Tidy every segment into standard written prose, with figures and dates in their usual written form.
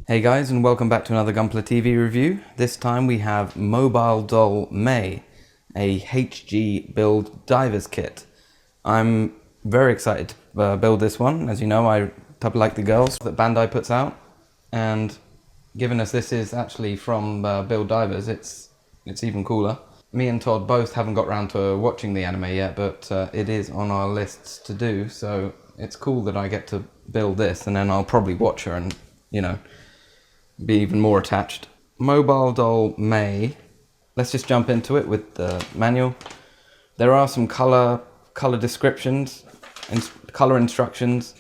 Hey guys, and welcome back to another Gunpla TV review. This time we have Mobile Doll May, a HG build divers kit. I'm very excited to build this one. As you know, I like the girls that Bandai puts out, and given us this is actually from Build Divers, it's even cooler. Me and Todd both haven't got around to watching the anime yet, but it is on our lists to do, so it's cool that I get to build this, and then I'll probably watch her and, you know, be even more attached. Mobile Doll May. Let's just jump into it with the manual. There are some color descriptions and color instructions,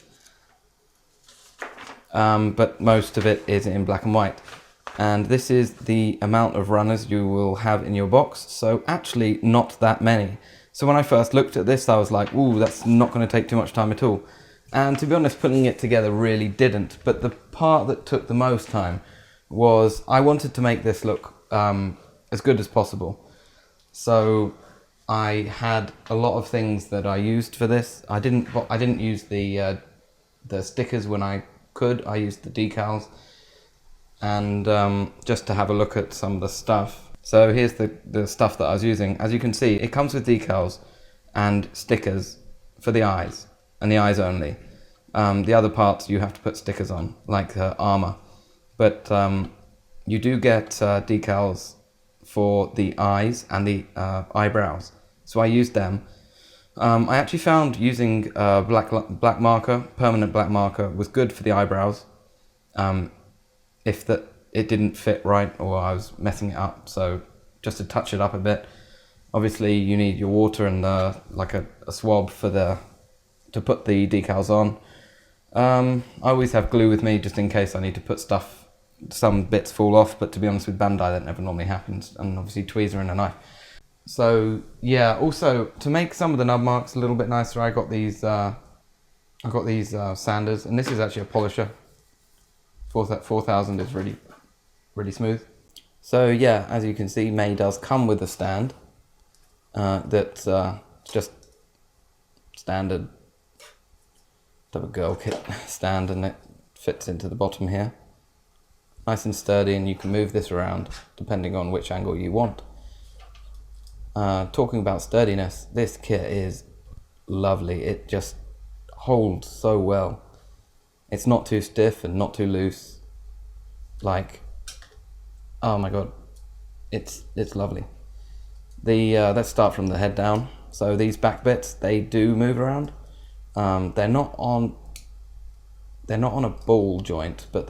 but most of it is in black and white. And this is the amount of runners you will have in your box, so actually not that many. So when I first looked at this, I was like, ooh, that's not going to take too much time at all. And to be honest, putting it together really didn't. But the part that took the most time was I wanted to make this look as good as possible. So I had a lot of things that I used for this. I didn't use the stickers when I could. I used the decals, and just to have a look at some of the stuff. So here's the stuff that I was using. As you can see, it comes with decals and stickers for the eyes, and the eyes only. The other parts you have to put stickers on, like armor. But you do get decals for the eyes and the eyebrows. So I used them. I actually found using black marker, permanent black marker, was good for the eyebrows. If it didn't fit right or I was messing it up, so just to touch it up a bit. Obviously you need your water and like a swab to put the decals on. I always have glue with me just in case I need to put stuff, some bits fall off, but to be honest with Bandai that never normally happens, and obviously tweezer and a knife. So yeah, also to make some of the nub marks a little bit nicer, I got these sanders, and this is actually a polisher. 4000 is really smooth. So yeah, as you can see, May does come with a stand that's just standard double girl kit stand, and it fits into the bottom here. Nice and sturdy, and you can move this around depending on which angle you want. Talking about sturdiness, this kit is lovely. It just holds so well. It's not too stiff and not too loose. Like, oh my god, it's lovely. Let's start from the head down. So these back bits, they do move around. They're not on a ball joint, but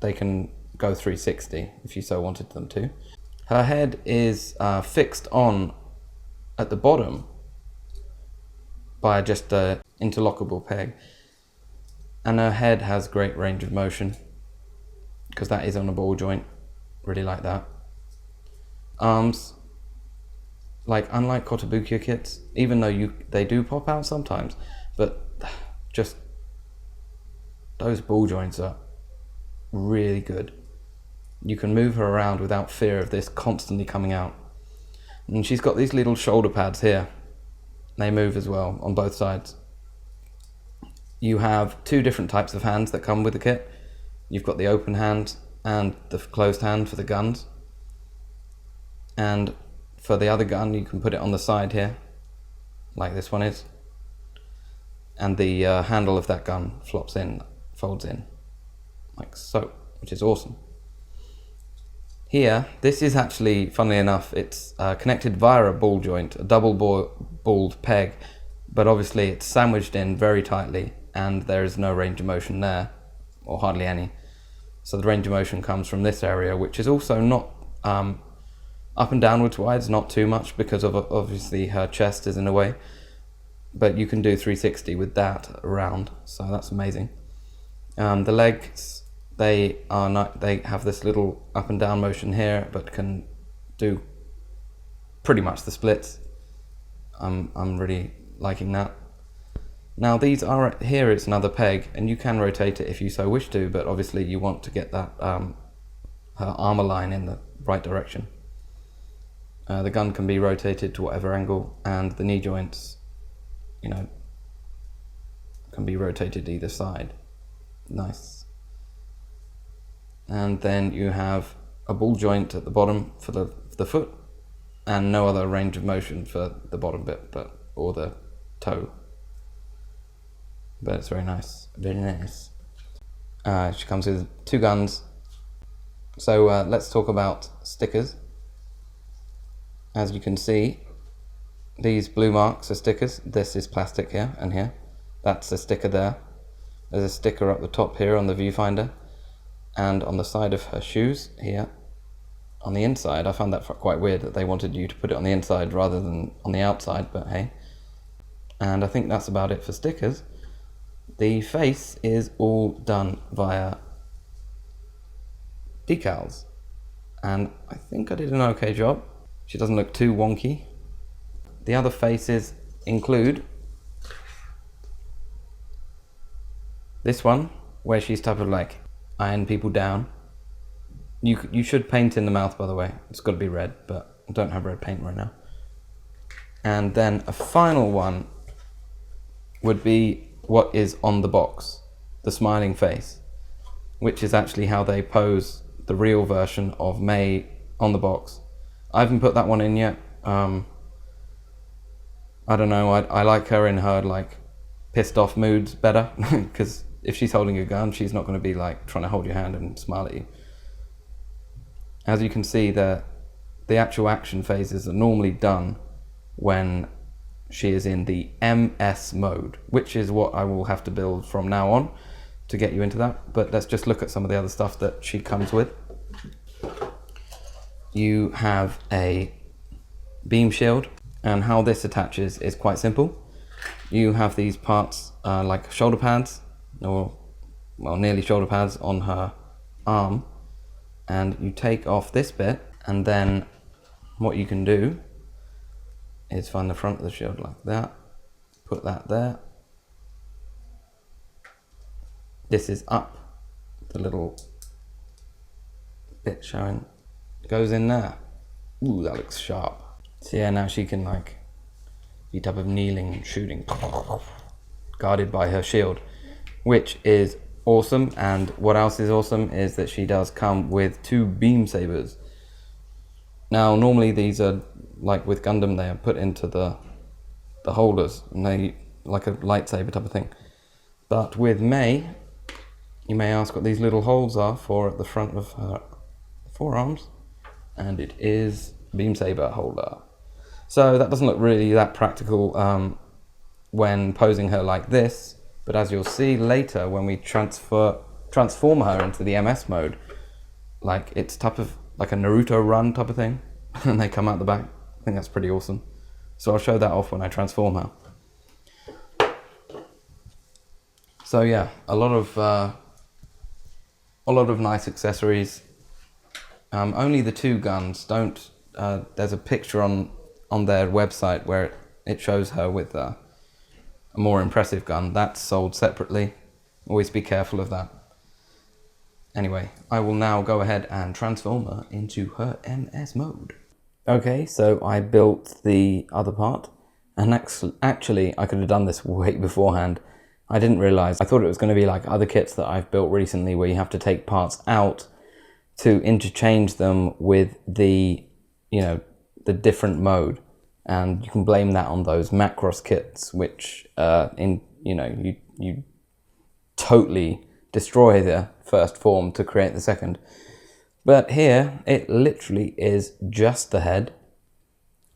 they can go 360 if you so wanted them to. Her head is fixed on at the bottom by just a interlockable peg, and her head has great range of motion because that is on a ball joint. Really like that. Arms, like unlike Kotobukiya kits, even though they do pop out sometimes, but just those ball joints are really good. You can move her around without fear of this constantly coming out. And she's got these little shoulder pads here. They move as well on both sides. You have two different types of hands that come with the kit. You've got the open hand and the closed hand for the guns. And for the other gun, you can put it on the side here, like this one is. And the handle of that gun folds in, like so, which is awesome. Here, this is actually, funnily enough, it's connected via a ball joint, a double balled peg, but obviously it's sandwiched in very tightly, and there is no range of motion there, or hardly any. So the range of motion comes from this area, which is also not up and downwards wide, not too much, because of obviously her chest is in a way. But you can do 360 with that around, so that's amazing. The legs, they have this little up and down motion here, but can do pretty much the splits. I'm really liking that. Now these are here. It's another peg, and you can rotate it if you so wish to, but obviously you want to get that her armor line in the right direction. The gun can be rotated to whatever angle, and the knee joints, you know, can be rotated either side. Nice. And then you have a ball joint at the bottom for the foot, and no other range of motion for the bottom bit, or the toe. But it's very nice, very nice. She comes with 2 guns. So let's talk about stickers. As you can see, these blue marks are stickers. This is plastic here and here. That's a sticker there. There's a sticker up the top here on the viewfinder, and on the side of her shoes here. On the inside, I found that quite weird that they wanted you to put it on the inside rather than on the outside, but hey. And I think that's about it for stickers. The face is all done via decals, and I think I did an okay job. She doesn't look too wonky. The other faces include this one, where she's type of like eyeing people down. You should paint in the mouth, by the way. It's got to be red, but I don't have red paint right now. And then a final one would be what is on the box, the smiling face, which is actually how they pose the real version of May on the box. I haven't put that one in yet. I don't know, I like her in her like pissed off moods better, because if she's holding a gun, she's not going to be like trying to hold your hand and smile at you. As you can see, the actual action phases are normally done when she is in the MS mode, which is what I will have to build from now on to get you into that. But let's just look at some of the other stuff that she comes with. You have a beam shield, and how this attaches is quite simple. You have these parts like shoulder pads, or well, nearly shoulder pads on her arm, and you take off this bit, and then what you can do is find the front of the shield like that, put that there. This is up, the little bit showing goes in there. Ooh, that looks sharp. So yeah, now she can like be type of kneeling and shooting, guarded by her shield, which is awesome. And what else is awesome is that she does come with 2 beam sabers. Now normally these are, like with Gundam, they are put into the holders, and they like a lightsaber type of thing. But with May, you may ask what these little holes are for at the front of her forearms, and it is beam saber holder. So that doesn't look really that practical when posing her like this, but as you'll see later when we transform her into the MS mode, like it's type of like a Naruto run type of thing, and they come out the back. I think that's pretty awesome. So I'll show that off when I transform her. So yeah, a lot of nice accessories. Only the 2 guns don't. There's a picture on their website where it shows her with a more impressive gun. That's sold separately. Always be careful of that. Anyway, I will now go ahead and transform her into her MS mode. Okay, so I built the other part, and actually I could have done this way beforehand. I didn't realize. I thought it was going to be like other kits that I've built recently where you have to take parts out to interchange them with the, the different mode, and you can blame that on those Macross kits, which you totally destroy the first form to create the second. But here it literally is just the head.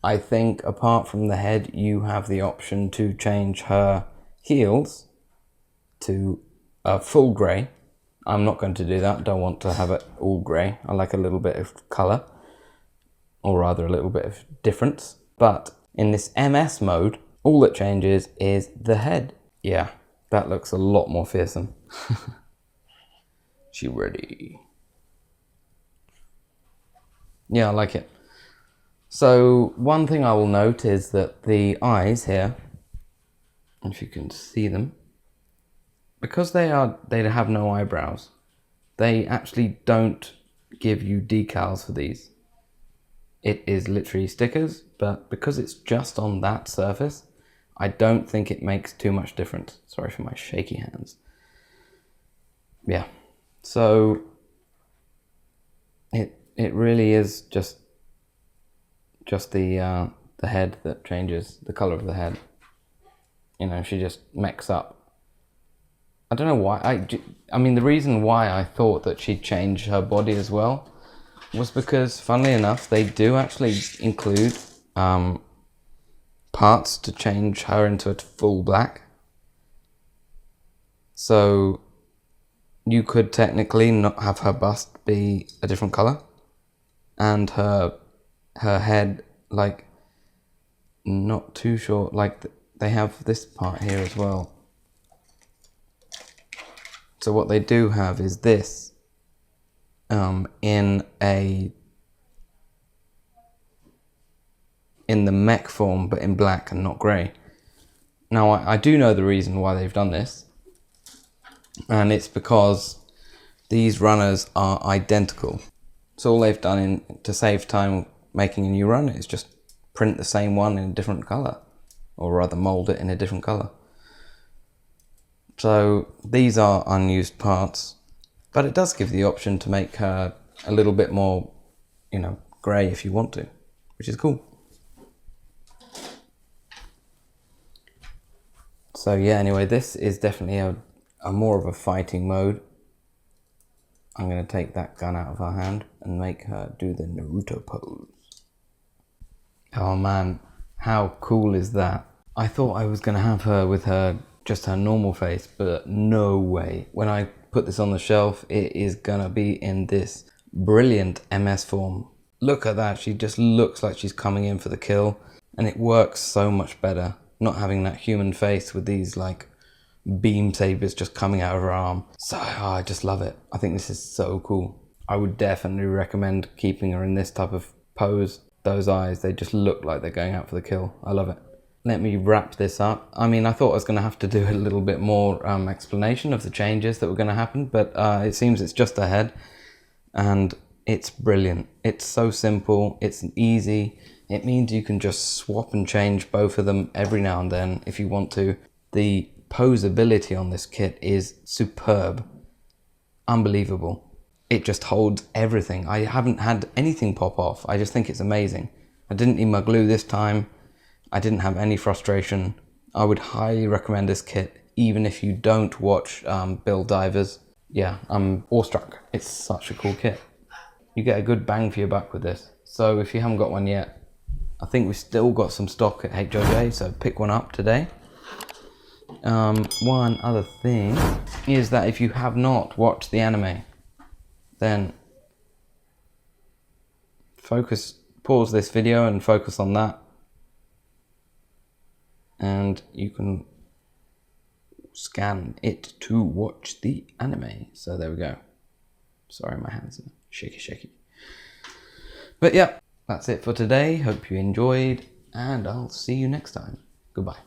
I think apart from the head, you have the option to change her heels to a full grey. I'm not going to do that. Don't want to have it all grey. I like a little bit of colour, or rather a little bit of difference. But in this MS mode, all that changes is the head. Yeah, that looks a lot more fearsome. She ready. Yeah, I like it. So one thing I will note is that the eyes here, if you can see them, because they have no eyebrows, they actually don't give you decals for these. It is literally stickers, but because it's just on that surface, I don't think it makes too much difference. Sorry for my shaky hands. Yeah, so It really is just the head that changes, the color of the head. You know, she just mechs up. I don't know why. I mean, the reason why I thought that she'd change her body as well was because, funnily enough, they do actually include parts to change her into a full black. So you could technically not have her bust be a different color, and her head, like, not too short. Like, they have this part here as well. So what they do have is this in the mech form, but in black and not grey. Now I do know the reason why they've done this, and it's because these runners are identical. So all they've done to save time making a new run is just print the same one in a different colour, or rather mould it in a different colour. So these are unused parts, but it does give the option to make her a little bit more, you know, grey if you want to, which is cool. So yeah, anyway, this is definitely a more of a fighting mode. I'm going to take that gun out of her hand and make her do the Naruto pose. Oh man, how cool is that? I thought I was going to have her with just her normal face, but no way. When I put this on the shelf, it is going to be in this brilliant MS form. Look at that, she just looks like she's coming in for the kill, and it works so much better not having that human face with these like beam sabers just coming out of her arm. So I just love it. I think this is so cool. I would definitely recommend keeping her in this type of pose. Those eyes, they just look like they're going out for the kill. I love it. Let me wrap this up. I mean, I thought I was going to have to do a little bit more explanation of the changes that were going to happen, but it seems it's just a head, and it's brilliant. It's so simple, it's easy. It means you can just swap and change both of them every now and then if you want to. The poseability on this kit is superb, unbelievable. It just holds everything. I haven't had anything pop off. I just think it's amazing. I didn't need my glue this time. I didn't have any frustration. I would highly recommend this kit, even if you don't watch Build Divers. Yeah, I'm awestruck. It's such a cool kit. You get a good bang for your buck with this. So if you haven't got one yet, I think we've still got some stock at HobbyLink, so pick one up today. One other thing is that if you have not watched the anime, then pause this video and focus on that. And you can scan it to watch the anime. So there we go. Sorry, my hands are shaky. But yeah, that's it for today. Hope you enjoyed, and I'll see you next time. Goodbye.